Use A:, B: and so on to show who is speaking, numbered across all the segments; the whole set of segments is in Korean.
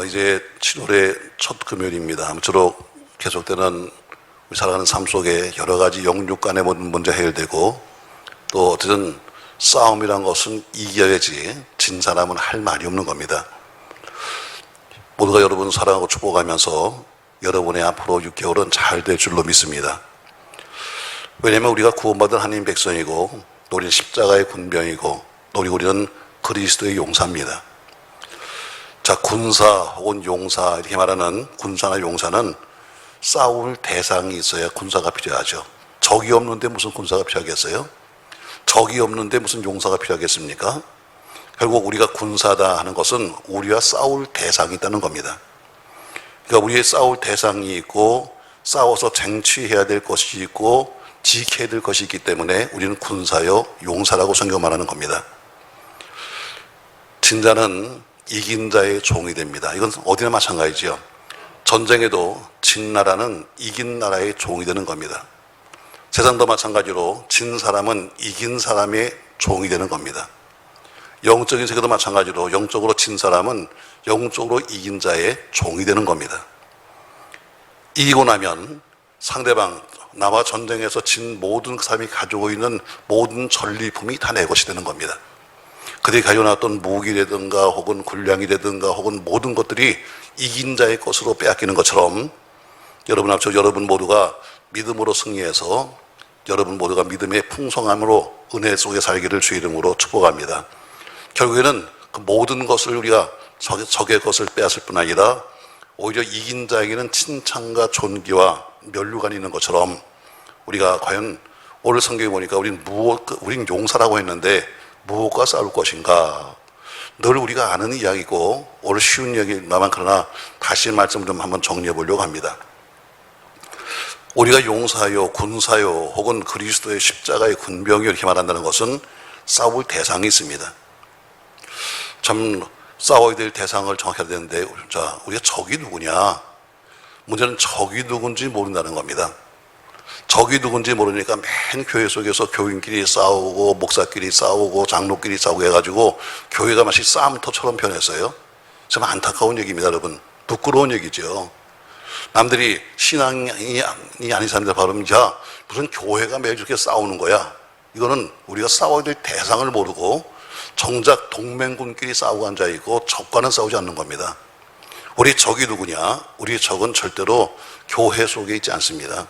A: 이제 7월의 첫 금요일입니다. 아무쪼록 계속되는 우리 살아가는 삶 속에 여러 가지 영육 간의 모든 문제 해결되고, 또 어쨌든 싸움이란 것은 이겨야지 진 사람은 할 말이 없는 겁니다. 모두가 여러분 사랑하고 축복하면서 여러분의 앞으로 6개월은 잘 될 줄로 믿습니다. 왜냐하면 우리가 구원받은 하나님 백성이고, 또 우리는 십자가의 군병이고, 또 우리는 그리스도의 용사입니다. 자, 군사 혹은 용사, 이렇게 말하는 군사나 용사는 싸울 대상이 있어야 군사가 필요하죠. 적이 없는데 무슨 군사가 필요하겠어요? 적이 없는데 무슨 용사가 필요하겠습니까? 결국 우리가 군사다 하는 것은 우리와 싸울 대상이 있다는 겁니다. 그러니까 우리의 싸울 대상이 있고, 싸워서 쟁취해야 될 것이 있고, 지켜야 될 것이 있기 때문에 우리는 군사요 용사라고 성경 말하는 겁니다. 진자는 이긴 자의 종이 됩니다. 이건 어디나 마찬가지죠. 전쟁에도 진 나라는 이긴 나라의 종이 되는 겁니다. 세상도 마찬가지로 진 사람은 이긴 사람의 종이 되는 겁니다. 영적인 세계도 마찬가지로 영적으로 진 사람은 영적으로 이긴 자의 종이 되는 겁니다. 이기고 나면 상대방, 나와 전쟁에서 진 모든 사람이 가지고 있는 모든 전리품이 다 내 것이 되는 겁니다. 그들이 가지고 나왔던 무기라든가 혹은 군량이라든가 혹은 모든 것들이 이긴 자의 것으로 빼앗기는 것처럼, 여러분 앞서 여러분 모두가 믿음으로 승리해서 여러분 모두가 믿음의 풍성함으로 은혜 속에 살기를 주의 이름으로 축복합니다. 결국에는 그 모든 것을 우리가 적의 것을 빼앗을 뿐 아니라 오히려 이긴 자에게는 칭찬과 존귀와 면류관이 있는 것처럼, 우리가 과연 오늘 성경에 보니까 우린 용사라고 했는데 무엇과 싸울 것인가, 늘 우리가 아는 이야기고 오늘 쉬운 이야기만, 그러나 다시 말씀을 좀 한번 정리해 보려고 합니다. 우리가 용사요 군사요 혹은 그리스도의 십자가의 군병이요 이렇게 말한다는 것은 싸울 대상이 있습니다. 참 싸워야 될 대상을 정확히 해야 되는데, 자, 우리가 적이 누구냐? 문제는 적이 누군지 모른다는 겁니다. 적이 누군지 모르니까 맨 교회 속에서 교인끼리 싸우고 목사끼리 싸우고 장로끼리 싸우고 해가지고 교회가 마치 싸움터처럼 변했어요. 참 안타까운 얘기입니다, 여러분. 부끄러운 얘기죠. 남들이 신앙이 아닌 사람들 바르면, 야, 무슨 교회가 매일 이렇게 싸우는 거야? 이거는 우리가 싸워야 될 대상을 모르고 정작 동맹군끼리 싸우고 앉아있고 적과는 싸우지 않는 겁니다. 우리 적이 누구냐? 우리 적은 절대로 교회 속에 있지 않습니다.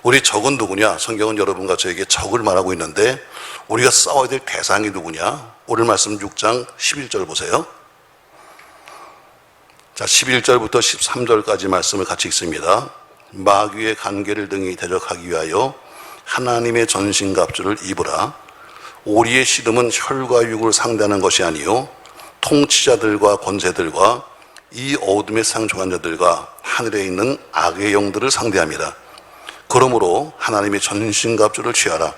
A: 우리 적은 누구냐? 성경은 여러분과 저에게 적을 말하고 있는데, 우리가 싸워야 될 대상이 누구냐? 오늘 말씀 6장 11절 보세요. 자, 11절부터 13절까지 말씀을 같이 읽습니다. 마귀의 간계를 등이 대적하기 위하여 하나님의 전신갑주를 입으라. 오리의 씨름은 혈과 육을 상대하는 것이 아니요 통치자들과 권세들과 이 어둠의 상종한 자들과 하늘에 있는 악의 영들을 상대함이라. 그러므로 하나님의 전신갑주를 취하라.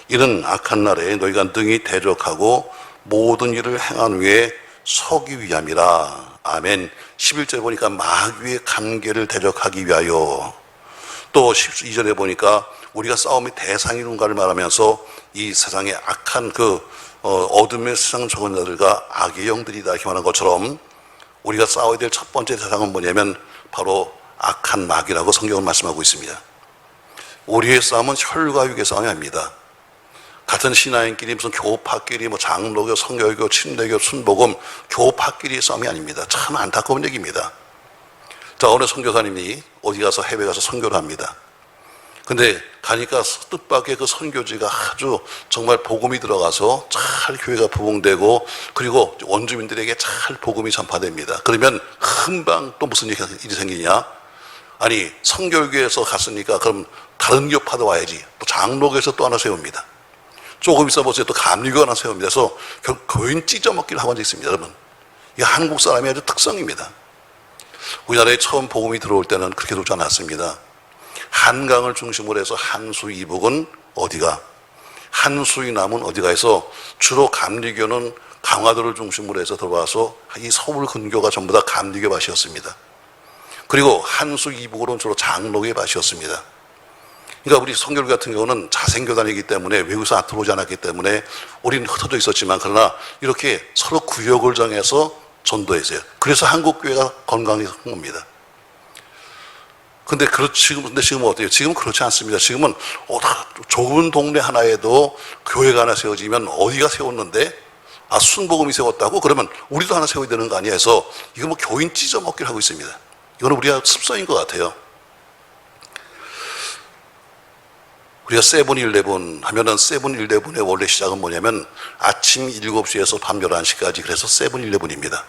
A: 이는 악한 날에 너희가 능히 대적하고 모든 일을 행한 후에 서기 위함이라. 아멘. 11절 보니까 마귀의 간계를 대적하기 위하여, 또 12절에 보니까 우리가 싸움의 대상이 누군가를 말하면서 이 세상의 악한 어둠의 세상 조건자들과 악의 영들이다 이렇게 말한 것처럼, 우리가 싸워야 될 첫 번째 대상은 뭐냐면 바로 악한 마귀라고 성경은 말씀하고 있습니다. 우리의 싸움은 혈과 육의 싸움이 아닙니다. 같은 신앙인끼리 무슨 교파끼리 장로교, 성결교, 침례교, 순복음, 교파끼리의 싸움이 아닙니다. 참 안타까운 얘기입니다. 자, 어느 선교사님이 어디 가서 해외 가서 선교를 합니다. 근데 가니까 뜻밖의 그 선교지가 아주 정말 복음이 들어가서 잘 교회가 부흥되고, 그리고 원주민들에게 잘 복음이 전파됩니다. 그러면 금방 또 무슨 일이 생기냐? 아니, 선교교에서 갔으니까 그럼 다른 교파도 와야지. 또 장로교에서 또 하나 세웁니다. 조금 있어 보세요. 또 감리교 하나 세웁니다. 그래서 교인 찢어먹기를 하고 앉아있습니다, 여러분. 이게 한국 사람의 아주 특성입니다. 우리나라에 처음 복음이 들어올 때는 그렇게 들지 않았습니다. 한강을 중심으로 해서 한수 이북은 어디가, 한수이 남은 어디가 해서 주로 감리교는 강화도를 중심으로 해서 들어와서 이 서울 근교가 전부 다 감리교 밭이었습니다. 그리고 한수 이북으로는 주로 장로교의 밭이었습니다. 그러니까 우리 선교회 같은 경우는 자생교단이기 때문에 외국에서 들어오지 않았기 때문에 우리는 흩어져 있었지만, 그러나 이렇게 서로 구역을 정해서 전도했어요. 그래서 한국 교회가 건강해진 겁니다. 근데 지금 어때요? 지금 그렇지 않습니다. 지금은 좁은 동네 하나에도 교회가 하나 세워지면 어디가 세웠는데 순복음이 세웠다고? 그러면 우리도 하나 세워야 되는 거 아니야 해서 이거 뭐 교인 찢어먹기를 하고 있습니다. 이거는 우리가 습성인 것 같아요. 우리가 세븐일레븐 하면은 세븐일레븐의 원래 시작은 뭐냐면 아침 7시에서 밤 11시까지 그래서 세븐일레븐입니다.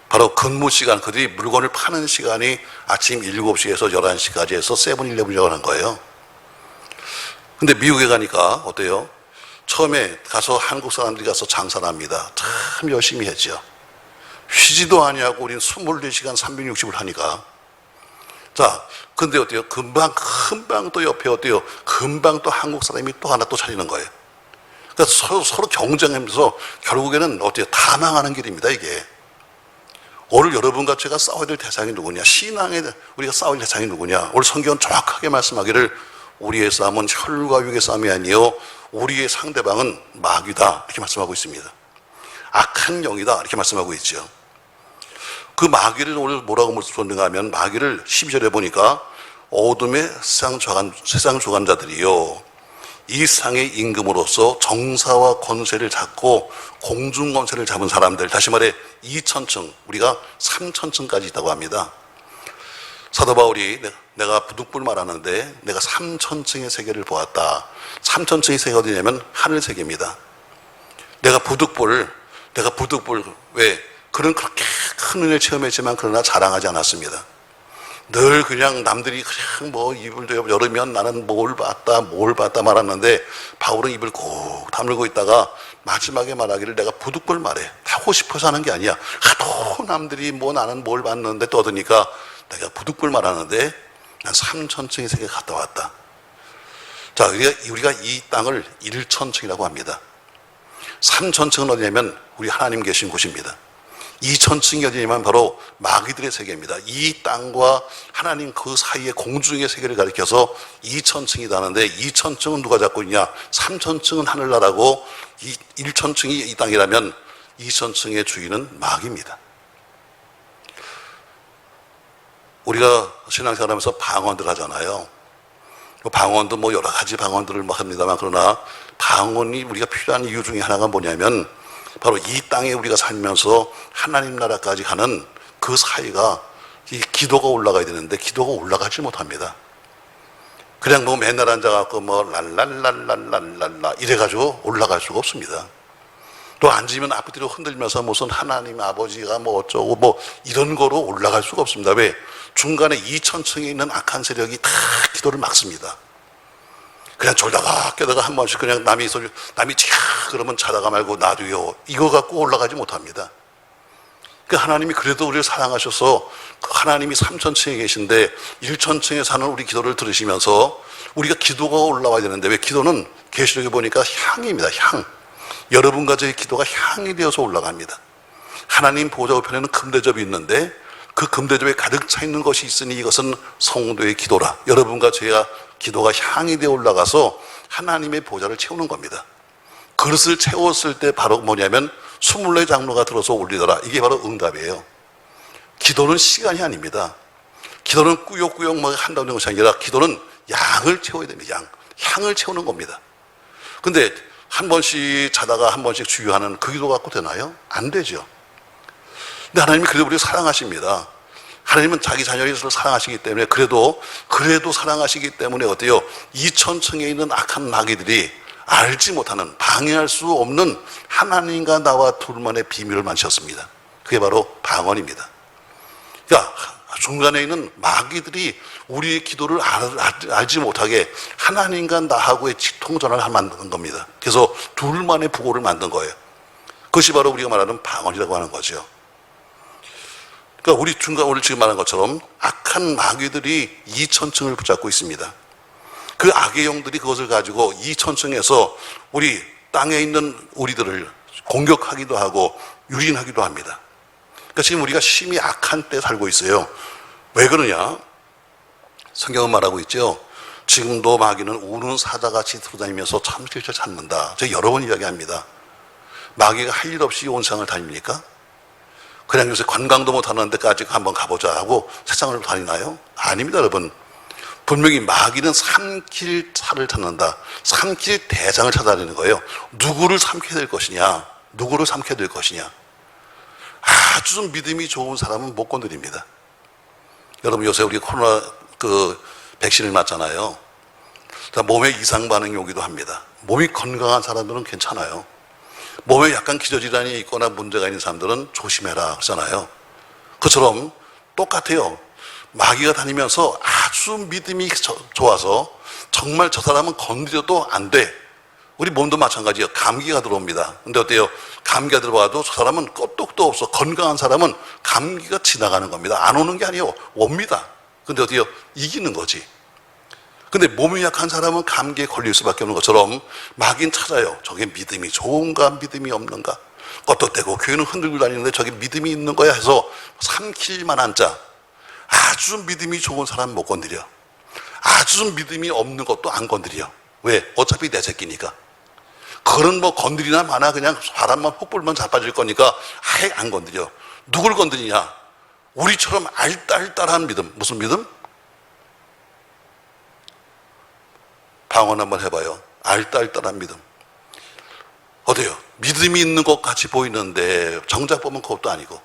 A: 바로 근무 시간, 그들이 물건을 파는 시간이 아침 7시에서 11시까지 해서 세븐일레븐이라고 하는 거예요. 근데 미국에 가니까 어때요? 처음에 가서 한국 사람들이 가서 장사를 합니다. 참 열심히 했죠. 쉬지도 아니하고 우리는 24시간 360을 하니까. 자, 근데 어때요? 금방 또 옆에 어때요? 금방 또 한국 사람이 또 하나 또 차리는 거예요. 그러니까 서로 경쟁하면서 결국에는 어때요? 다 망하는 길입니다, 이게. 오늘 여러분과 제가 싸워야 될 대상이 누구냐? 신앙에 우리가 싸울 대상이 누구냐? 오늘 성경은 정확하게 말씀하기를 우리의 싸움은 혈과 육의 싸움이 아니요 우리의 상대방은 마귀다 이렇게 말씀하고 있습니다. 악한 영이다 이렇게 말씀하고 있죠. 그 마귀를 오늘 뭐라고 말씀하는가 하면 마귀를 12절에 보니까 어둠의 세상 주관자들이요 이 세상의 임금으로서 정사와 권세를 잡고 공중 권세를 잡은 사람들, 다시 말해 2천층, 우리가 3천층까지 있다고 합니다. 사도 바울이 내가 부득불 말하는데 내가 3천층의 세계를 보았다. 3천층의 세계가 어디냐면 하늘 세계입니다. 내가 부득불 왜 그런 그렇게 큰 은혜를 체험했지만 그러나 자랑하지 않았습니다. 늘 그냥 남들이 그냥 뭐 입을 열으면 나는 뭘 봤다 말았는데 바울은 입을 꼭 다물고 있다가 마지막에 말하기를 내가 부득불 말해. 하고 싶어서 하는 게 아니야. 하도 남들이 뭐 나는 뭘 봤는데 떠드니까 내가 부득불 말하는데 난 3천층의 세계에 갔다 왔다. 자, 우리가 이 땅을 1천층이라고 합니다. 3천층은 어디냐면 우리 하나님 계신 곳입니다. 2천층이 어디냐면 바로 마귀들의 세계입니다. 이 땅과 하나님 그 사이의 공중의 세계를 가리켜서 2천층이다 하는데 2천층은 누가 잡고 있냐? 3천층은 하늘나라고 1천층이 이 땅이라면 2천층의 주인은 마귀입니다. 우리가 신앙생활하면서 방언들 하잖아요. 방언도 뭐 여러 가지 방언들을 합니다만 그러나 방언이 우리가 필요한 이유 중에 하나가 뭐냐면 바로 이 땅에 우리가 살면서 하나님 나라까지 가는 그 사이가 이 기도가 올라가야 되는데 기도가 올라가지 못합니다. 그냥 뭐 맨날 앉아갖고 뭐 랄랄랄랄랄랄라 이래가지고 올라갈 수가 없습니다. 또 앉으면 앞뒤로 흔들면서 무슨 하나님 아버지가 뭐 어쩌고 뭐 이런 거로 올라갈 수가 없습니다. 왜? 중간에 2천층에 있는 악한 세력이 다 기도를 막습니다. 그냥 졸다가 깨다가 한 번씩 그냥 남이 차 그러면 자다가 말고 놔두요. 이거 갖고 올라가지 못합니다. 그 하나님이 그래도 우리를 사랑하셔서 하나님이 3천층에 계신데 1천층에 사는 우리 기도를 들으시면서 우리가 기도가 올라와야 되는데 왜 기도는 계시록에 보니까 향입니다. 향. 여러분과 저의 기도가 향이 되어서 올라갑니다. 하나님 보좌 우편에는 금대접이 있는데 그 금대접에 가득 차 있는 것이 있으니 이것은 성도의 기도라. 여러분과 저희가 기도가 향이 되어 올라가서 하나님의 보좌를 채우는 겁니다. 그릇을 채웠을 때 바로 뭐냐면 24장로가 들어서 올리더라. 이게 바로 응답이에요. 기도는 시간이 아닙니다. 기도는 꾸역꾸역 뭐 한다는 것이 아니라 기도는 양을 채워야 됩니다. 향을 채우는 겁니다. 근데 한 번씩 자다가 한 번씩 주유하는 그 기도 갖고 되나요? 안 되죠. 근데 하나님이 그래도 우리를 사랑하십니다. 하나님은 자기 자녀를 사랑하시기 때문에 그래도 사랑하시기 때문에 어때요? 2천층에 있는 악한 마귀들이 알지 못하는 방해할 수 없는 하나님과 나와 둘만의 비밀을 만드셨습니다. 그게 바로 방언입니다. 그러니까 중간에 있는 마귀들이 우리의 기도를 알지 못하게 하나님과 나하고의 통전을 만드는 겁니다. 그래서 둘만의 부고를 만든 거예요. 그것이 바로 우리가 말하는 방언이라고 하는 거죠. 그러니까 오늘 지금 말한 것처럼 악한 마귀들이 2천층을 붙잡고 있습니다. 그 악의 영들이 그것을 가지고 2천층에서 우리 땅에 있는 우리들을 공격하기도 하고 유린하기도 합니다. 그러니까 지금 우리가 심히 악한 때 살고 있어요. 왜 그러냐? 성경은 말하고 있죠. 지금도 마귀는 우는 사자같이 돌아다니면서 참길을 찾는다. 제가 여러 번 이야기합니다. 마귀가 할 일 없이 온 세상을 다닙니까? 그냥 요새 관광도 못하는 데까지 한번 가보자 하고 세상을 다니나요? 아닙니다, 여러분. 분명히 마귀는 삼킬 차를 찾는다. 삼킬 대상을 찾아내는 거예요. 누구를 삼켜야 될 것이냐? 누구를 삼켜야 될 것이냐? 아주 믿음이 좋은 사람은 못 건드립니다. 여러분, 요새 우리 코로나 백신을 맞잖아요. 몸에 이상 반응이 오기도 합니다. 몸이 건강한 사람들은 괜찮아요. 몸에 약간 기저질환이 있거나 문제가 있는 사람들은 조심해라 그러잖아요. 그처럼 똑같아요. 마귀가 다니면서 아주 믿음이 좋아서 정말 저 사람은 건드려도 안 돼. 우리 몸도 마찬가지예요. 감기가 들어옵니다. 근데 어때요? 감기가 들어와도 저 사람은 끄떡도 없어. 건강한 사람은 감기가 지나가는 겁니다. 안 오는 게 아니에요. 옵니다. 근데 어때요? 이기는 거지. 근데 몸이 약한 사람은 감기에 걸릴 수밖에 없는 것처럼 마귀는 찾아요. 저게 믿음이 좋은가 믿음이 없는가. 껐떡대고 교회는 흔들고 다니는데 저게 믿음이 있는 거야 해서 삼킬 만한 자. 아주 믿음이 좋은 사람 못 건드려. 아주 믿음이 없는 것도 안 건드려. 왜? 어차피 내 새끼니까. 그런 건드리나 마나 그냥 바람만 훅 불면 자빠질 거니까 아예 안 건드려. 누굴 건드리냐? 우리처럼 알딸딸한 믿음. 무슨 믿음? 방언 한번 해봐요. 알딸딸한 믿음. 어때요? 믿음이 있는 것 같이 보이는데 정작 보면 그것도 아니고.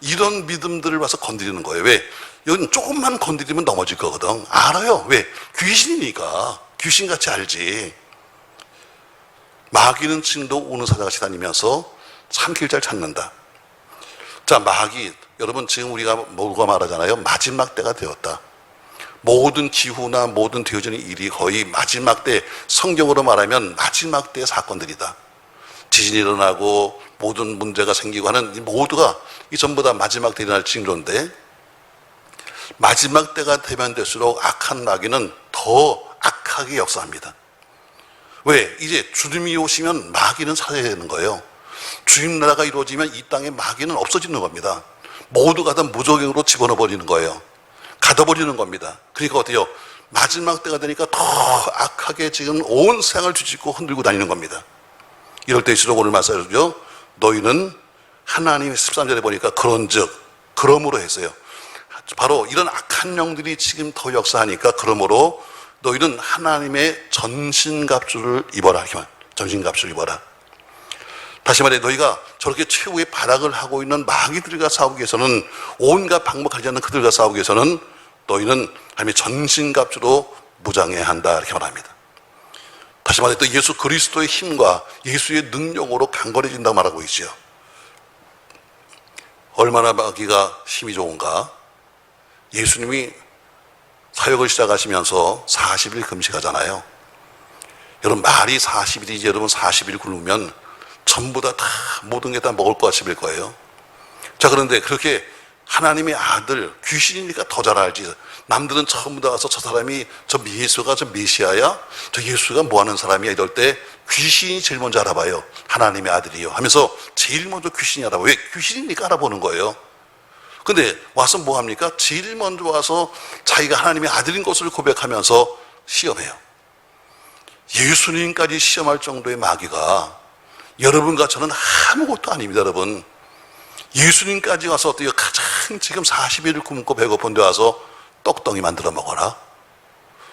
A: 이런 믿음들을 봐서 건드리는 거예요. 왜? 이건 조금만 건드리면 넘어질 거거든. 알아요. 왜? 귀신이니까. 귀신같이 알지. 마귀는 지금도 우는 사자같이 다니면서 삼킬 잘 찾는다. 자, 마귀. 여러분, 지금 우리가 뭐가 말하잖아요. 마지막 때가 되었다. 모든 기후나 모든 되어지는 일이 거의 마지막 때, 성경으로 말하면 마지막 때의 사건들이다. 지진이 일어나고 모든 문제가 생기고 하는 모두가 이 전부 다 마지막 때 일어날 징조인데, 마지막 때가 되면 될수록 악한 마귀는 더 악하게 역사합니다. 왜? 이제 주님이 오시면 마귀는 사라져야 되는 거예요. 주님 나라가 이루어지면 이 땅에 마귀는 없어지는 겁니다. 모두가 다 무적행으로 집어넣어 버리는 거예요. 가둬버리는 겁니다. 그러니까 어때요? 마지막 때가 되니까 더 악하게 지금 온 세상을 뒤집고 흔들고 다니는 겁니다. 이럴 때일수록 오늘 말씀하죠. 너희는 하나님의 13절에 보니까 그러므로 했어요. 바로 이런 악한 영들이 지금 더 역사하니까 그러므로 너희는 하나님의 전신갑주를 입어라. 전신갑주를 입어라. 다시 말해 너희가 저렇게 최후의 발악을 하고 있는 마귀들과 싸우기 위해서는, 온갖 방법하지 않는 그들과 싸우기 위해서는 너희는 하나님의 전신갑주로 무장해야 한다 이렇게 말합니다. 다시 말해 또 예수 그리스도의 힘과 예수의 능력으로 강건해진다고 말하고 있죠. 얼마나 마귀가 힘이 좋은가. 예수님이 사역을 시작하시면서 40일 금식하잖아요. 여러분 말이 40일이지 여러분 40일 굶으면 전부 다 모든 게 다 먹을 것 같이 될 거예요. 자, 그런데 그렇게 하나님의 아들, 귀신이니까 더 잘 알지. 남들은 전부 다 와서 저 사람이 저 예수가 저 메시아야? 저 예수가 뭐 하는 사람이야? 이럴 때 귀신이 제일 먼저 알아봐요. 하나님의 아들이요 하면서 제일 먼저 귀신이 알아봐요. 왜? 귀신이니까 알아보는 거예요. 근데 와서 뭐 합니까? 제일 먼저 와서 자기가 하나님의 아들인 것을 고백하면서 시험해요. 예수님까지 시험할 정도의 마귀가 여러분과 저는 아무것도 아닙니다, 여러분. 예수님까지 와서 어때요? 가장 지금 40일을 굶고 배고픈데 와서 떡덩이 만들어 먹어라.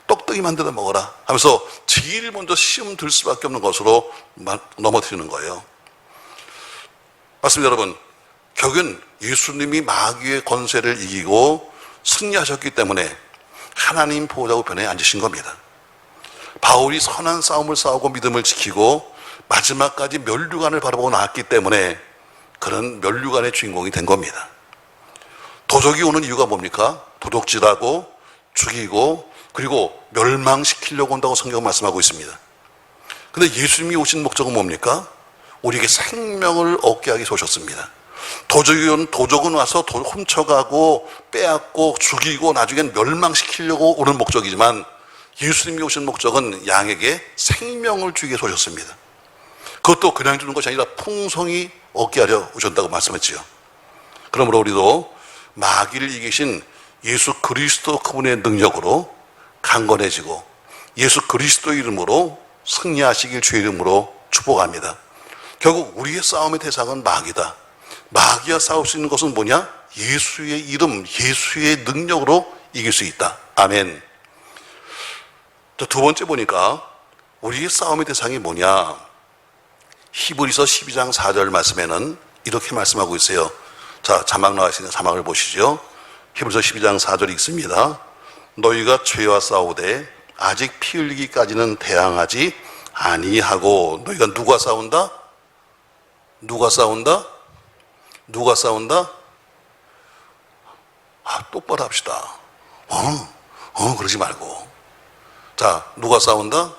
A: 떡덩이 만들어 먹어라. 하면서 제일 먼저 시험 들 수밖에 없는 것으로 넘어뜨리는 거예요. 맞습니다, 여러분. 결국은 예수님이 마귀의 권세를 이기고 승리하셨기 때문에 하나님 보호자 우편에 앉으신 겁니다. 바울이 선한 싸움을 싸우고 믿음을 지키고 마지막까지 면류관을 바라보고 나왔기 때문에 그런 면류관의 주인공이 된 겁니다. 도적이 오는 이유가 뭡니까? 도둑질하고 죽이고 그리고 멸망시키려고 온다고 성경은 말씀하고 있습니다. 근데 예수님이 오신 목적은 뭡니까? 우리에게 생명을 얻게 하기 위해서 오셨습니다. 도적은 와서 훔쳐가고 빼앗고 죽이고 나중엔 멸망시키려고 오는 목적이지만 예수님이 오신 목적은 양에게 생명을 주기 위해서 오셨습니다. 그것도 그냥 주는 것이 아니라 풍성히 얻게 하려 오셨다고 말씀했지요. 그러므로 우리도 마귀를 이기신 예수 그리스도 그분의 능력으로 강건해지고 예수 그리스도 이름으로 승리하시길 주의 이름으로 축복합니다. 결국 우리의 싸움의 대상은 마귀다. 마귀와 싸울 수 있는 것은 뭐냐? 예수의 이름, 예수의 능력으로 이길 수 있다. 아멘. 두 번째 보니까 우리의 싸움의 대상이 뭐냐? 히브리서 12장 4절 말씀에는 이렇게 말씀하고 있어요. 자, 자막 나와 있으니까 자막을 보시죠. 히브리서 12장 4절이 있습니다. 너희가 죄와 싸우되 아직 피 흘리기까지는 대항하지 아니하고. 너희가 누가 싸운다? 누가 싸운다? 누가 싸운다? 똑바로 합시다. 그러지 말고. 자, 누가 싸운다?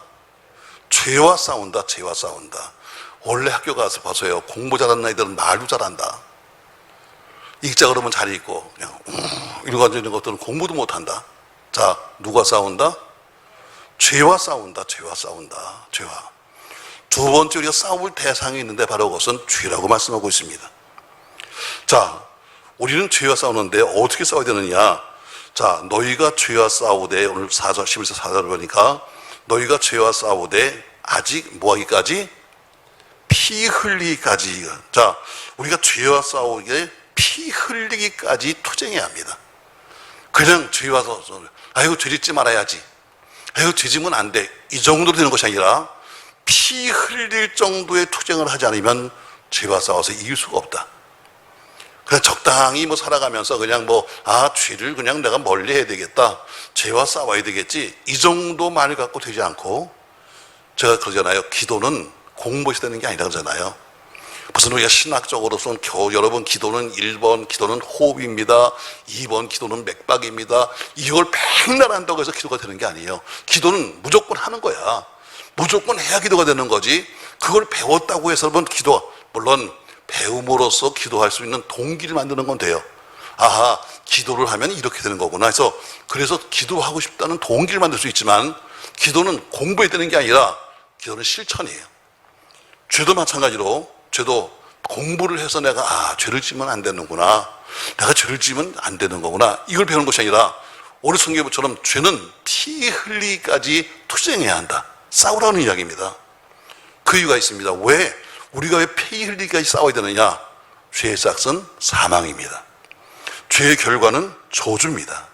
A: 죄와 싸운다. 죄와 싸운다. 원래 학교 가서 봐서요, 공부 잘하는 아이들은 말도 잘한다. 읽자 그러면 잘 읽고, 그냥 이러고 앉아있는 것들은 공부도 못한다. 자, 누가 싸운다? 죄와 싸운다. 죄와 싸운다. 죄와. 두 번째 우리가 싸울 대상이 있는데 바로 그것은 죄라고 말씀하고 있습니다. 자, 우리는 죄와 싸우는데 어떻게 싸워야 되느냐? 자, 너희가 죄와 싸우되, 오늘 4절, 11절 4절을 보니까 너희가 죄와 싸우되 아직 뭐하기까지? 피 흘리기까지. 자, 우리가 죄와 싸우게 피 흘리기까지 투쟁해야 합니다. 그냥 죄와 싸워서 아이고 죄 짓지 말아야지, 아이고 죄 지면 안 돼, 이 정도로 되는 것이 아니라 피 흘릴 정도의 투쟁을 하지 않으면 죄와 싸워서 이길 수가 없다. 그래서 적당히 살아가면서 그냥 죄를 그냥 내가 멀리 해야 되겠다, 죄와 싸워야 되겠지, 이 정도 말을 갖고 되지 않고, 제가 그러잖아요. 기도는 공부해서 되는 게 아니라 그러잖아요. 무슨 우리가 신학적으로서는 여러분 기도는 1번 기도는 호흡입니다, 2번 기도는 맥박입니다, 이걸 백날 한다고 해서 기도가 되는 게 아니에요. 기도는 무조건 하는 거야. 무조건 해야 기도가 되는 거지, 그걸 배웠다고 해서 기도, 물론 배움으로써 기도할 수 있는 동기를 만드는 건 돼요. 아하, 기도를 하면 이렇게 되는 거구나 그래서 기도하고 싶다는 동기를 만들 수 있지만, 기도는 공부해야 되는 게 아니라 기도는 실천이에요. 죄도 마찬가지로, 죄도 공부를 해서 내가 죄를 지으면 안 되는구나, 내가 죄를 지으면 안 되는 거구나, 이걸 배우는 것이 아니라 오늘 성경처럼 죄는 피 흘리기까지 투쟁해야 한다, 싸우라는 이야기입니다. 그 이유가 있습니다. 왜? 우리가 왜 피 흘리기까지 싸워야 되느냐? 죄의 싹은 사망입니다. 죄의 결과는 저주입니다.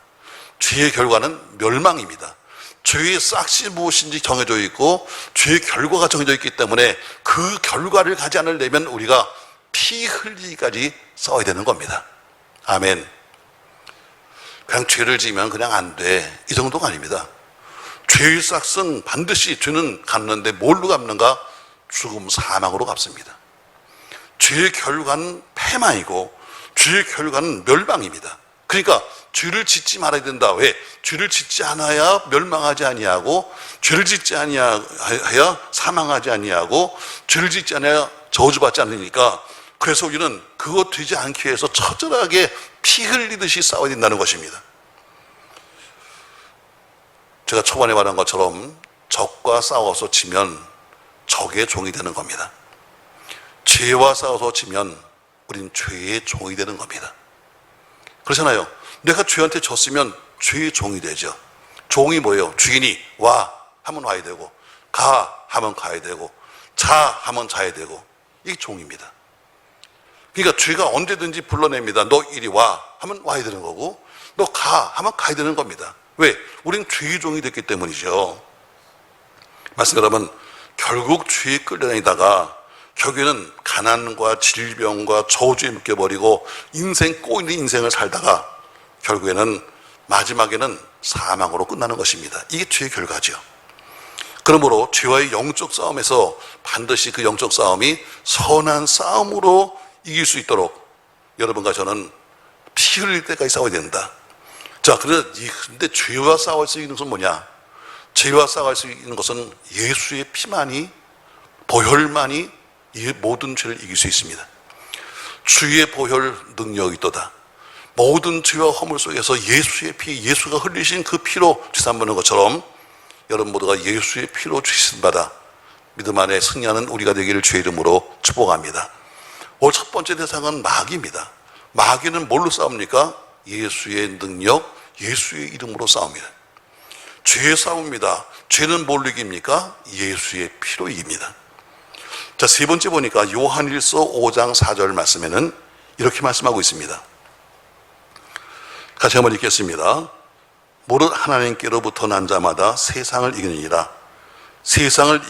A: 죄의 결과는 멸망입니다. 죄의 싹이 무엇인지 정해져 있고 죄의 결과가 정해져 있기 때문에 그 결과를 가지 않으려면 우리가 피 흘리기까지 싸워야 되는 겁니다. 아멘. 그냥 죄를 지으면 그냥 안 돼, 이 정도가 아닙니다. 죄의 싹은 반드시, 죄는 갚는데 뭘로 갚는가? 죽음, 사망으로 갚습니다. 죄의 결과는 패망이고 죄의 결과는 멸망입니다. 그러니까 죄를 짓지 말아야 된다. 왜? 죄를 짓지 않아야 멸망하지 아니하고, 죄를 짓지 아니하야 사망하지 아니하고, 죄를 짓지 않아야 저주받지 않으니까, 그래서 우리는 그것 되지 않기 위해서 처절하게 피 흘리듯이 싸워야 된다는 것입니다. 제가 초반에 말한 것처럼 적과 싸워서 지면 적의 종이 되는 겁니다. 죄와 싸워서 지면 우린 죄의 종이 되는 겁니다. 그렇잖아요. 내가 죄한테 졌으면 죄의 종이 되죠. 종이 뭐예요? 주인이 와 하면 와야 되고, 가 하면 가야 되고, 자 하면 자야 되고, 이게 종입니다. 그러니까 죄가 언제든지 불러냅니다. 너 이리 와 하면 와야 되는 거고, 너 가 하면 가야 되는 겁니다. 왜? 우린 죄의 종이 됐기 때문이죠. 말씀 여러분, 결국 죄에 끌려다니다가 결국에는 가난과 질병과 저주에 묶여버리고 인생 꼬이는 인생을 살다가 결국에는 마지막에는 사망으로 끝나는 것입니다. 이게 죄의 결과죠. 그러므로 죄와의 영적 싸움에서 반드시 그 영적 싸움이 선한 싸움으로 이길 수 있도록 여러분과 저는 피 흘릴 때까지 싸워야 된다. 자, 근데 죄와 싸울 수 있는 것은 뭐냐? 죄와 싸울 수 있는 것은 예수의 피만이, 보혈만이 이 모든 죄를 이길 수 있습니다. 주의 보혈 능력이 있도다. 모든 죄와 허물 속에서 예수의 피, 예수가 흘리신 그 피로 죄산 받는 것처럼 여러분 모두가 예수의 피로 죄산 받아 믿음 안에 승리하는 우리가 되기를 주의 이름으로 축복합니다. 오늘 첫 번째 대상은 마귀입니다. 마귀는 뭘로 싸웁니까? 예수의 능력, 예수의 이름으로 싸웁니다. 죄의 싸움입니다. 죄는 뭘로 이깁니까? 예수의 피로 이깁니다. 자, 세 번째 보니까 요한일서 5장 4절 말씀에는 이렇게 말씀하고 있습니다. 같이 한번 읽겠습니다. 무릇 하나님께로부터 난 자마다 세상을 이기느니라. 세상을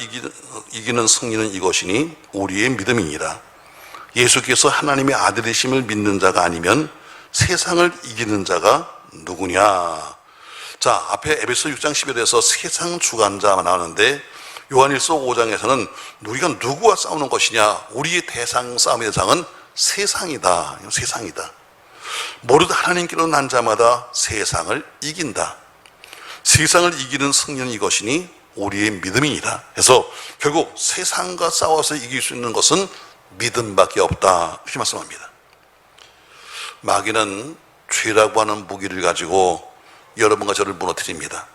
A: 이기는 승리는 이것이니 우리의 믿음이니라. 예수께서 하나님의 아들이심을 믿는 자가 아니면 세상을 이기는 자가 누구냐. 자, 앞에 에베소 6장 11절에서 세상 주관자가 나오는데 요한일서 5장에서는 우리가 누구와 싸우는 것이냐. 우리의 싸움의 대상은 세상이다. 세상이다. 모두 하나님께로 난 자마다 세상을 이긴다. 세상을 이기는 승리는 이것이니 우리의 믿음이니라. 그래서 결국 세상과 싸워서 이길 수 있는 것은 믿음밖에 없다. 이렇게 말씀합니다. 마귀는 죄라고 하는 무기를 가지고 여러분과 저를 무너뜨립니다.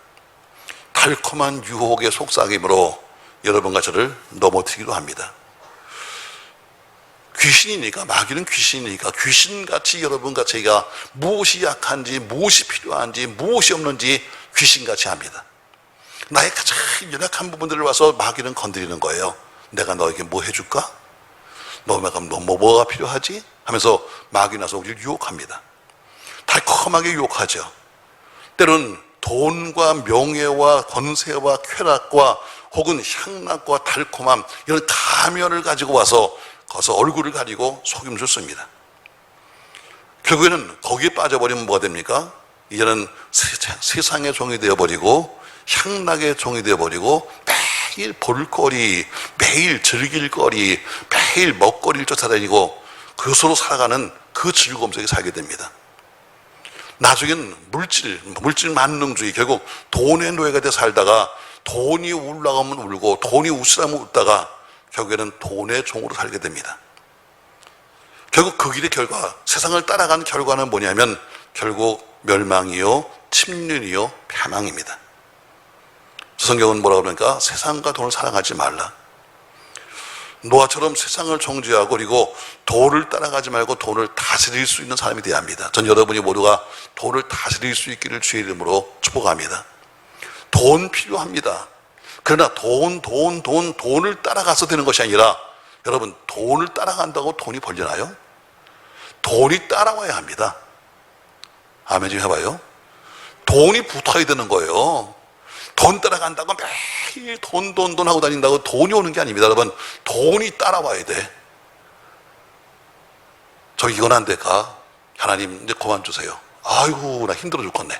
A: 달콤한 유혹의 속삭임으로 여러분과 저를 넘어뜨리기도 합니다. 귀신이니까, 마귀는 귀신이니까 귀신같이 여러분과 제가 무엇이 약한지, 무엇이 필요한지, 무엇이 없는지 귀신같이 합니다. 나의 가장 연약한 부분들을 와서 마귀는 건드리는 거예요. 내가 너에게 뭐 해줄까? 뭐가 필요하지? 하면서 마귀 나서 우리를 유혹합니다. 달콤하게 유혹하죠. 때로는 돈과 명예와 권세와 쾌락과 혹은 향락과 달콤함, 이런 가면을 가지고 와서 거기서 얼굴을 가리고 속임수를 씁니다. 결국에는 거기에 빠져버리면 뭐가 됩니까? 이제는 세상의 종이 되어버리고 향락의 종이 되어버리고 매일 볼거리, 매일 즐길거리, 매일 먹거리를 쫓아다니고 그것으로 살아가는 그 즐거움 속에 살게 됩니다. 나중에는 물질 만능주의, 결국 돈의 노예가 돼 살다가 돈이 올라가면 울고 돈이 웃으라면 웃다가 결국에는 돈의 종으로 살게 됩니다. 결국 그 길의 결과, 세상을 따라가는 결과는 뭐냐면 결국 멸망이요, 침륜이요, 패망입니다. 성경은 뭐라고 그러니까 세상과 돈을 사랑하지 말라. 노아처럼 세상을 정죄하고 그리고 돈을 따라가지 말고 돈을 다스릴 수 있는 사람이 되어야 합니다. 전 여러분이 모두가 돈을 다스릴 수 있기를 주의 이름으로 축복합니다. 돈 필요합니다. 그러나 돈을 따라가서 되는 것이 아니라, 여러분, 돈을 따라간다고 돈이 벌려나요? 돈이 따라와야 합니다. 아멘 좀 해봐요. 돈이 붙어야 되는 거예요. 돈 따라간다고 매일 돈 하고 다닌다고 돈이 오는 게 아닙니다. 여러분, 돈이 따라와야 돼. 저 이건 안 될까? 하나님 이제 그만 주세요. 아이고 나 힘들어 죽겠네.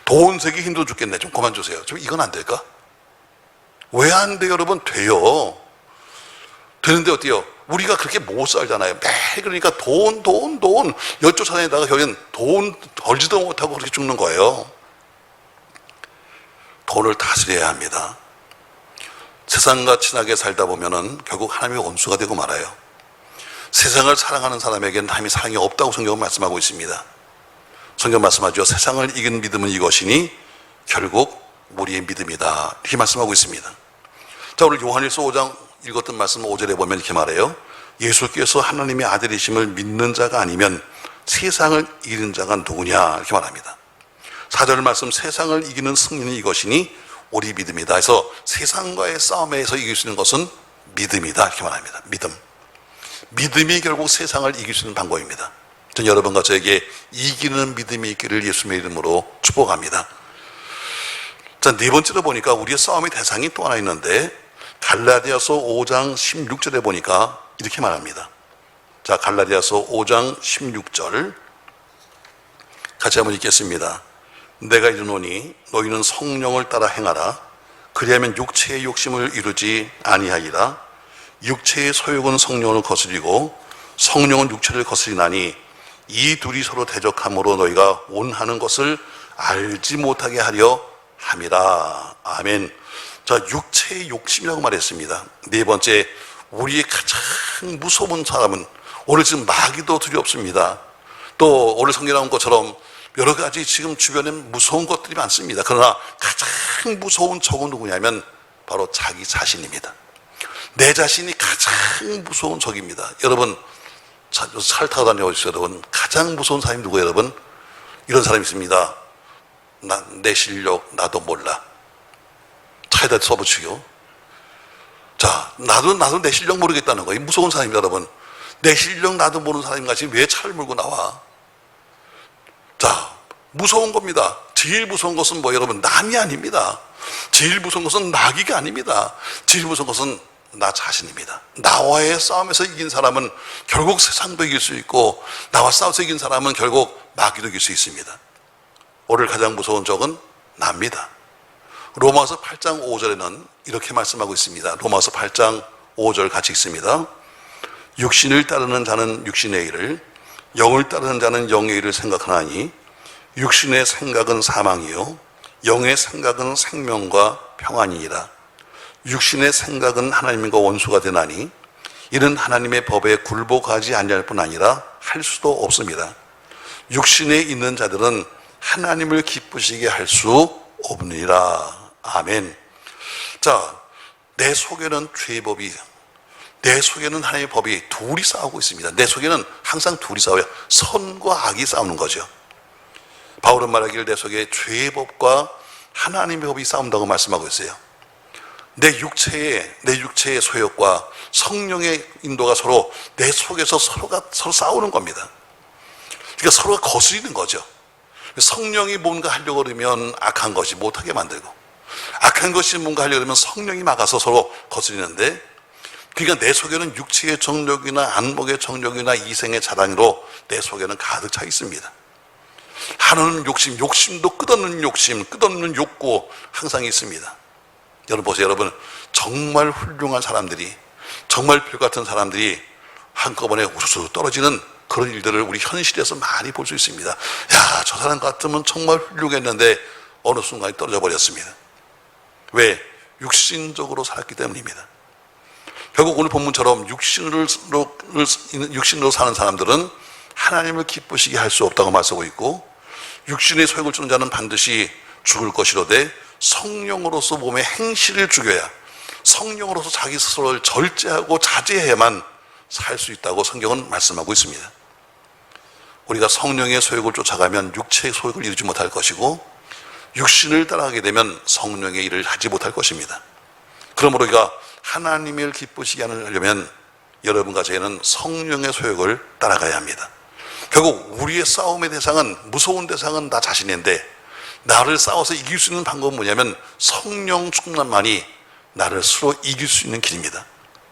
A: 돈 세기 힘들어 죽겠네. 좀 그만 주세요. 좀 이건 안 될까? 왜 안 돼요? 여러분, 돼요. 되는데 어때요? 우리가 그렇게 못 살잖아요. 매일 그러니까 돈 여쫓아다니다가 결국엔 돈 벌지도 못하고 그렇게 죽는 거예요. 돈을 다스려야 합니다. 세상과 친하게 살다 보면은 결국 하나님의 원수가 되고 말아요. 세상을 사랑하는 사람에게는 하나님의 사랑이 없다고 성경은 말씀하고 있습니다. 성경 말씀하죠. 세상을 이긴 믿음은 이것이니 결국 우리의 믿음이다. 이렇게 말씀하고 있습니다. 자, 오늘 요한일서 5장 읽었던 말씀 5절에 보면 이렇게 말해요. 예수께서 하나님의 아들이심을 믿는 자가 아니면 세상을 이기는 자가 누구냐 이렇게 말합니다. 4절 말씀, 세상을 이기는 승리는 이것이니 우리 믿음이다. 그래서 세상과의 싸움에서 이길 수 있는 것은 믿음이다 이렇게 말합니다. 믿음이 결국 세상을 이길 수 있는 방법입니다. 전 여러분과 저에게 이기는 믿음이 있기를 예수님의 이름으로 축복합니다. 자, 네 번째로 보니까 우리의 싸움의 대상이 또 하나 있는데, 갈라디아서 5장 16절에 보니까 이렇게 말합니다. 자, 갈라디아서 5장 16절 같이 한번 읽겠습니다. 내가 이르노니 너희는 성령을 따라 행하라. 그리하면 육체의 욕심을 이루지 아니하리라. 육체의 소욕은 성령을 거스리고 성령은 육체를 거스리나니 이 둘이 서로 대적함으로 너희가 원하는 것을 알지 못하게 하려 함이라. 아멘. 자, 육체의 욕심이라고 말했습니다. 네 번째, 우리의 가장 무서운 사람은 오늘 지금 마귀도 두렵습니다. 또 오늘 성경에 나온 것처럼 여러 가지 지금 주변에 무서운 것들이 많습니다. 그러나 가장 무서운 적은 누구냐면 바로 자기 자신입니다. 내 자신이 가장 무서운 적입니다. 여러분, 차 타고 다녀보십시오. 여러분, 가장 무서운 사람이 누구예요? 여러분, 이런 사람이 있습니다. 내 실력 나도 몰라. 차에다 써붙이고. 자, 나도 내 실력 모르겠다는 거예요. 무서운 사람입니다, 여러분. 내 실력 나도 모르는 사람인 같이 왜 차를 몰고 나와? 자, 무서운 겁니다. 제일 무서운 것은 뭐 여러분, 남이 아닙니다. 제일 무서운 것은 나기가 아닙니다. 제일 무서운 것은 나 자신입니다. 나와의 싸움에서 이긴 사람은 결국 세상도 이길 수 있고, 나와 싸워서 이긴 사람은 결국 마귀도 이길 수 있습니다. 오늘 가장 무서운 적은 나입니다. 로마서 8장 5절에는 이렇게 말씀하고 있습니다. 로마서 8장 5절 같이 읽습니다. 육신을 따르는 자는 육신의 일을, 영을 따르는 자는 영의 일을 생각하나니 육신의 생각은 사망이요 영의 생각은 생명과 평안이니라. 육신의 생각은 하나님과 원수가 되나니 이는 하나님의 법에 굴복하지 아니할 뿐 아니라 할 수도 없습니다. 육신에 있는 자들은 하나님을 기쁘시게 할 수 없느니라. 아멘. 자, 내 속에는 죄의 법이, 내 속에는 하나님의 법이 둘이 싸우고 있습니다. 내 속에는 항상 둘이 싸워요. 선과 악이 싸우는 거죠. 바울은 말하기를 내 속에 죄의 법과 하나님의 법이 싸운다고 말씀하고 있어요. 내 육체의 소욕과 성령의 인도가 서로 내 속에서 서로 싸우는 겁니다. 그러니까 서로가 거스리는 거죠. 성령이 뭔가 하려고 그러면 악한 것이 못하게 만들고, 악한 것이 뭔가 하려고 그러면 성령이 막아서 서로 거스리는데, 그러니까 내 속에는 육체의 정욕이나 안목의 정욕이나 이생의 자랑으로 내 속에는 가득 차 있습니다. 하나는 욕심도 끝없는 욕심, 끝없는 욕구 항상 있습니다. 여러분 보세요. 여러분, 정말 훌륭한 사람들이, 정말 별 같은 사람들이 한꺼번에 우수수 떨어지는 그런 일들을 우리 현실에서 많이 볼 수 있습니다. 야, 저 사람 같으면 정말 훌륭했는데 어느 순간에 떨어져 버렸습니다. 왜? 육신적으로 살았기 때문입니다. 결국 오늘 본문처럼 육신으로 사는 사람들은 하나님을 기쁘시게 할 수 없다고 말씀하고 있고, 육신의 소욕을 주는 자는 반드시 죽을 것이로되 성령으로서 몸의 행실을 죽여야, 성령으로서 자기 스스로를 절제하고 자제해야만 살 수 있다고 성경은 말씀하고 있습니다. 우리가 성령의 소욕을 쫓아가면 육체의 소욕을 이루지 못할 것이고, 육신을 따라가게 되면 성령의 일을 하지 못할 것입니다. 그러므로 우리가 하나님을 기쁘시게 하려면 여러분과 저희는 성령의 소욕을 따라가야 합니다. 결국 우리의 싸움의 대상은, 무서운 대상은 나 자신인데, 나를 싸워서 이길 수 있는 방법은 뭐냐면 성령 충만만이 나를 스스로 이길 수 있는 길입니다.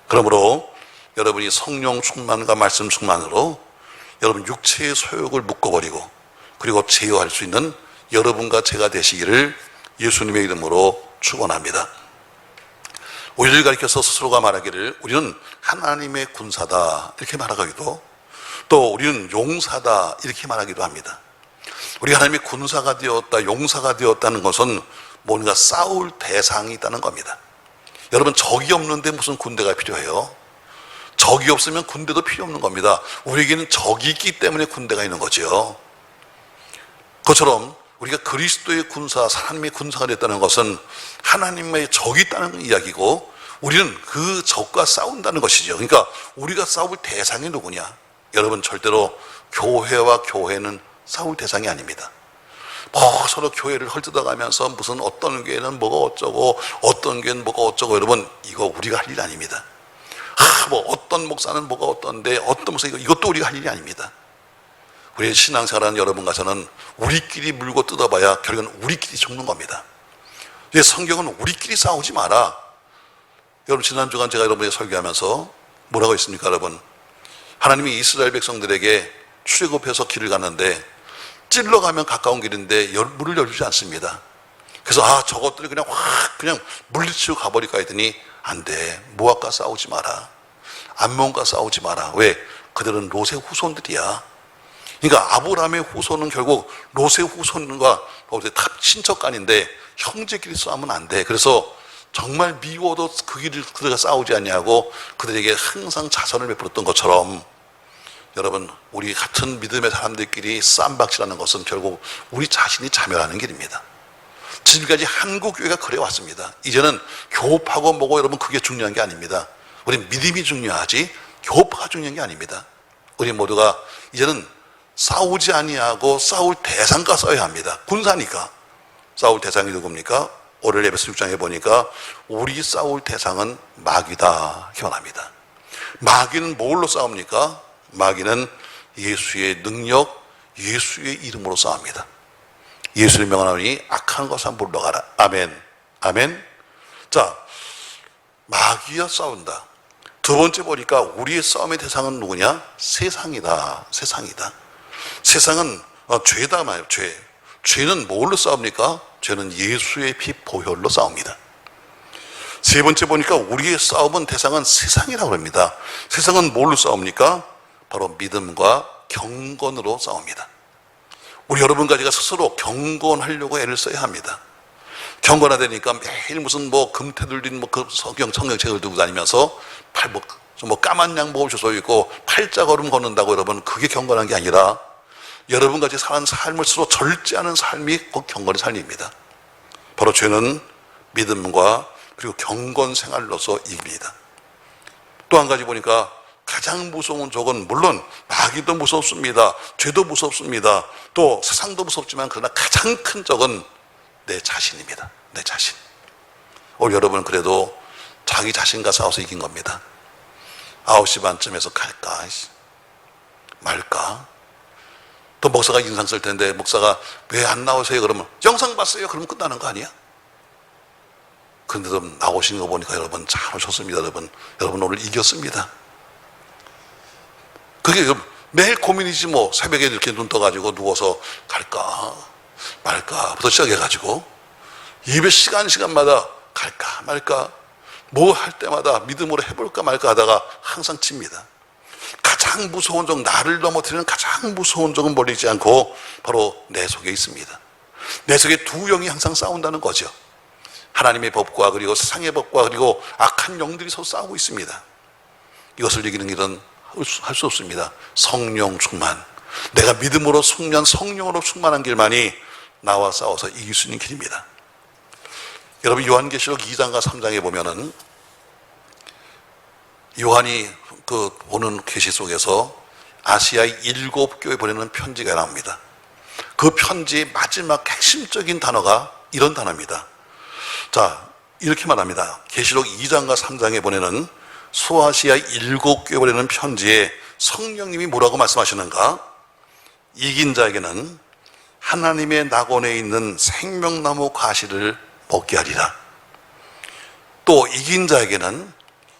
A: 그러므로 여러분이 성령 충만과 말씀 충만으로 여러분 육체의 소욕을 묶어버리고, 그리고 제어할 수 있는 여러분과 제가 되시기를 예수님의 이름으로 축원합니다. 우리를 가리켜서 스스로가 말하기를 우리는 하나님의 군사다 이렇게 말하기도, 또 우리는 용사다 이렇게 말하기도 합니다. 우리가 하나님의 군사가 되었다, 용사가 되었다는 것은 뭔가 싸울 대상이 있다는 겁니다. 여러분, 적이 없는데 무슨 군대가 필요해요? 적이 없으면 군대도 필요 없는 겁니다. 우리에게는 적이 있기 때문에 군대가 있는 거죠. 그것처럼 우리가 그리스도의 군사, 하나님의 군사가 됐다는 것은 하나님의 적이 있다는 이야기고, 우리는 그 적과 싸운다는 것이죠. 그러니까 우리가 싸울 대상이 누구냐? 여러분, 절대로 교회와 교회는 싸울 대상이 아닙니다. 서로 교회를 헐뜯어가면서 무슨 어떤 교회는 뭐가 어쩌고 어떤 교회는 뭐가 어쩌고, 여러분 이거 우리가 할 일 아닙니다. 어떤 목사는 뭐가 어떤데 어떤 목사, 이것도 우리가 할 일이 아닙니다. 우리의 신앙생활하는 여러분과 저는 우리끼리 물고 뜯어봐야 결국은 우리끼리 죽는 겁니다. 성경은 우리끼리 싸우지 마라. 여러분, 지난 주간 제가 여러분에게 설교하면서 뭐라고 했습니까? 여러분, 하나님이 이스라엘 백성들에게 출애굽해서 길을 갔는데 찔러가면 가까운 길인데 문을 열지 않습니다. 그래서 저것들이 그냥 물리치고 가버릴까 했더니 안 돼. 모압과 싸우지 마라. 암몬과 싸우지 마라. 왜? 그들은 롯의 후손들이야. 그러니까 아브라함의 후손은 결국 롯의 후손과 친척간인데 형제끼리 싸우면 안 돼. 그래서 정말 미워도 그들과 싸우지 않냐고 그들에게 항상 자선을 베풀었던 것처럼, 여러분, 우리 같은 믿음의 사람들끼리 쌈박질하는 것은 결국 우리 자신이 자멸하는 길입니다. 지금까지 한국 교회가 그래 왔습니다. 이제는 교파고 뭐고 여러분 그게 중요한 게 아닙니다. 우리 믿음이 중요하지 교파가 중요한 게 아닙니다. 우리 모두가 이제는 싸우지 아니하고 싸울 대상과 싸워야 합니다. 군사니까. 싸울 대상이 누굽니까? 오늘 에베소 6장에 보니까 우리 싸울 대상은 마귀다 이렇게 말합니다. 마귀는 뭘로 싸웁니까? 마귀는 예수의 능력, 예수의 이름으로 싸웁니다. 예수를 명하노니 악한 것은 물러가라. 아멘. 아멘. 자, 마귀와 싸운다. 두 번째 보니까 우리의 싸움의 대상은 누구냐? 세상이다. 세상이다. 세상은 죄다 말이에요. 죄. 죄는 뭘로 싸웁니까? 죄는 예수의 피 보혈로 싸웁니다. 세 번째 보니까 우리의 싸움은 대상은 세상이라고 합니다. 세상은 뭘로 싸웁니까? 바로 믿음과 경건으로 싸웁니다. 우리 여러분과 제가 스스로 경건하려고 애를 써야 합니다. 경건하다니까 매일 무슨 금태 들린 성경책을 들고 다니면서 까만 양복을 주워 입고 팔자걸음 걷는다고 여러분, 그게 경건한 게 아니라 여러분과 같이 사는 삶을 스스로 절제하는 삶이 곧 경건의 삶입니다. 바로 죄는 믿음과 그리고 경건 생활로서 이깁니다. 또 한 가지 보니까 가장 무서운 적은 물론 마귀도 무섭습니다. 죄도 무섭습니다. 또 세상도 무섭지만 그러나 가장 큰 적은 내 자신입니다. 내 자신. 오늘 여러분은 그래도 자기 자신과 싸워서 이긴 겁니다. 9시 반쯤에서 갈까 말까. 또 목사가 인상 쓸 텐데 목사가 왜 안 나오세요? 그러면 영상 봤어요. 그러면 끝나는 거 아니야? 그런데도 나오시는 거 보니까 여러분 잘 오셨습니다. 여러분 오늘 이겼습니다. 그게 매일 고민이지 뭐. 새벽에 이렇게 눈 떠가지고 누워서 갈까 말까부터 시작해가지고 예배 시간마다 갈까 말까 뭐 할 때마다 믿음으로 해볼까 말까 하다가 항상 칩니다. 가장 무서운 적, 나를 넘어뜨리는 가장 무서운 적은 멀리지 않고 바로 내 속에 있습니다. 내 속에 두 영이 항상 싸운다는 거죠. 하나님의 법과 그리고 세상의 법과 그리고 악한 영들이 서로 싸우고 있습니다. 이것을 이기는 길은 할 수 없습니다. 성령 충만, 내가 믿음으로 숙련 성령으로 충만한 길만이 나와 싸워서 이길 수 있는 길입니다. 여러분, 요한계시록 2장과 3장에 보면은 요한이 보는 계시 속에서 아시아의 7교회에 보내는 편지가 나옵니다. 그 편지의 마지막 핵심적인 단어가 이런 단어입니다. 자, 이렇게 말합니다. 계시록 2장과 3장에 보내는 소아시아 7교회에 보내는 편지에 성령님이 뭐라고 말씀하시는가? 이긴 자에게는 하나님의 낙원에 있는 생명나무 과실을 먹게 하리라. 또 이긴 자에게는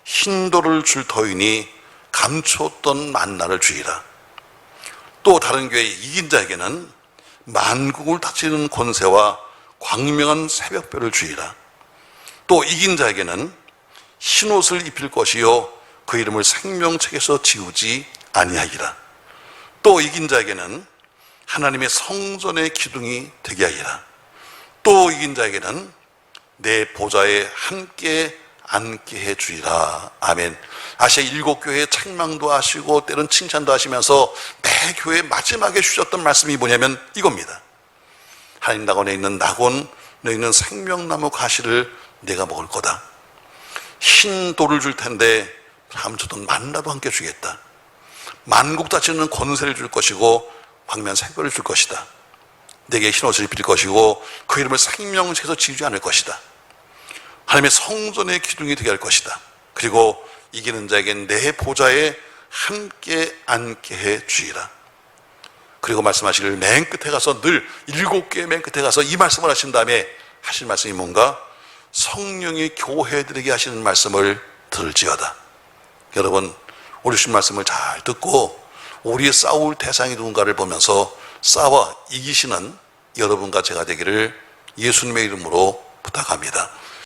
A: 흰돌을 줄 터이니 감추었던 만나를 주리라. 또 다른 교회 이긴 자에게는 만국을 다스리는 권세와 광명한 새벽별을 주리라. 또 이긴 자에게는 흰옷을 입힐 것이요 그 이름을 생명책에서 지우지 아니하리라. 또 이긴 자에게는 하나님의 성전의 기둥이 되게 하리라. 또 이긴 자에게는 내 보좌에 함께 앉게 해 주리라. 아멘. 아시아 7교회의 책망도 하시고 때론 칭찬도 하시면서 매 교회 마지막에 주셨던 말씀이 뭐냐면 이겁니다. 하나님 낙원에 있는 낙원에 있는 생명나무 가시를 내가 먹을 거다. 흰 돌을 줄 텐데 감추던 만나도 함께 주겠다. 만국 다스리는 권세를 줄 것이고 광명한 새벽을 줄 것이다. 내게 흰옷을 입힐 것이고 그 이름을 생명책에서 지우지 않을 것이다. 하나님의 성전의 기둥이 되게 할 것이다. 그리고 이기는 자에겐 내 보좌에 함께 앉게 해 주리라. 그리고 말씀하시기를 맨 끝에 가서 늘 7개의 맨 끝에 가서 이 말씀을 하신 다음에 하실 말씀이 뭔가? 성령이 교회들에게 하시는 말씀을 들을지어다. 여러분, 우리 주신 말씀을 잘 듣고 우리의 싸울 대상이 누군가를 보면서 싸워 이기시는 여러분과 제가 되기를 예수님의 이름으로 부탁합니다.